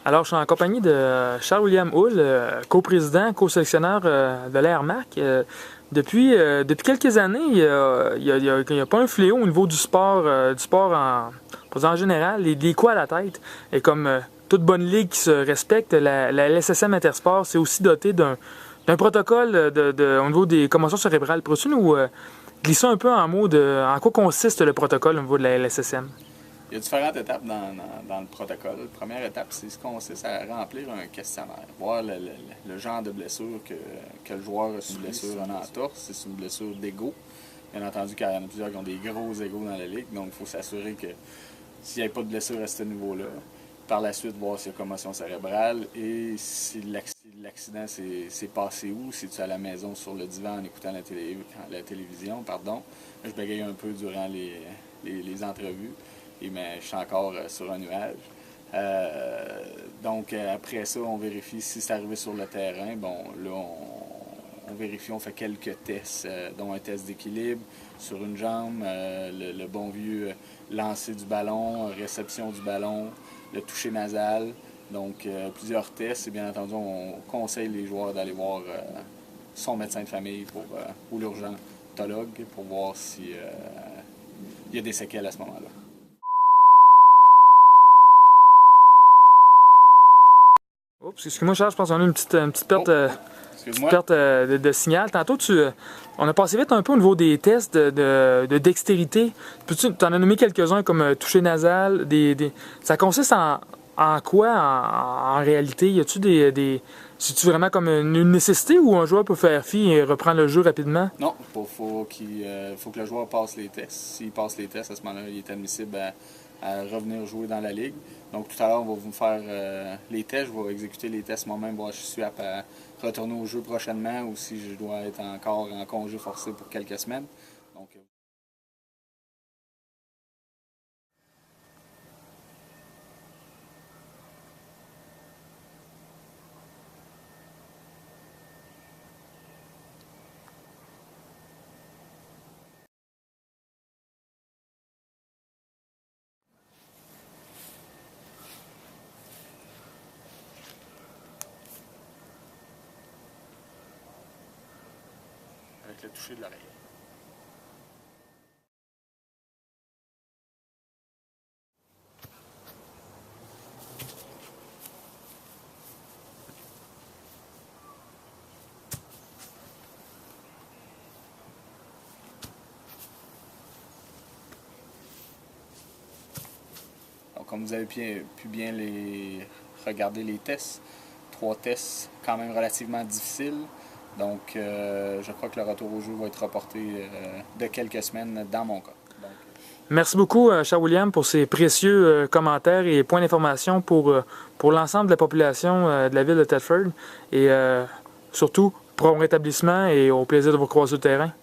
Alors, je suis en compagnie de Charles-William Hull, coprésident, co-sélectionneur de l'Airmac. Depuis quelques années, il y a pas un fléau au niveau du sport en général. Les coups à la tête. Et comme toute bonne ligue qui se respecte, la LSSM Intersport s'est aussi dotée d'un protocole au niveau des commotions cérébrales. Pourrais-tu nous glisser un peu en mots en quoi consiste le protocole au niveau de la LSSM? Il y a différentes étapes dans le protocole. La première étape, c'est ce qu'on consiste à remplir un questionnaire, voir le genre de blessure que le joueur a sous blessure en entorse, c'est sous blessure d'égo. Bien entendu, qu'il y en a plusieurs qui ont des gros égos dans la ligue, donc il faut s'assurer que s'il n'y a pas de blessure à ce niveau-là, par la suite, voir s'il y a commotion cérébrale et si l'accident s'est passé où, si tu es à la maison sur le divan en écoutant la télévision. Je bégaye un peu durant les entrevues. Mais je suis encore sur un nuage. Donc, après ça, on vérifie si c'est arrivé sur le terrain. Bon, là, on vérifie, on fait quelques tests, dont un test d'équilibre sur une jambe, le bon vieux lancer du ballon, réception du ballon, le toucher nasal. Donc, plusieurs tests. Et bien entendu, on conseille les joueurs d'aller voir son médecin de famille ou l'urgentologue pour voir s'il y a des séquelles à ce moment-là. Oups, excuse-moi Charles, je pense qu'on a une petite perte, de signal. Tantôt, on a passé vite un peu au niveau des tests de dextérité. Tu en as nommé quelques-uns comme toucher nasal. Ça consiste en quoi en réalité? Y a-tu c'est-tu vraiment comme une nécessité ou un joueur peut faire fi et reprendre le jeu rapidement? Non, faut que le joueur passe les tests. S'il passe les tests, à ce moment-là, il est admissible à revenir jouer dans la ligue. Donc tout à l'heure, on va vous faire les tests. Je vais exécuter les tests moi-même, voir si je suis apte à retourner au jeu prochainement ou si je dois être encore en congé forcé pour quelques semaines. Donc, avec le toucher de l'oreille. Donc, comme vous avez pu bien regarder les tests, 3 tests quand même relativement difficiles. Donc, je crois que le retour au jeu va être reporté de quelques semaines dans mon cas. Merci beaucoup, Charles-William, pour ces précieux commentaires et points d'information pour l'ensemble de la population de la ville de Thetford. Et surtout, pour un rétablissement et au plaisir de vous croiser sur le terrain.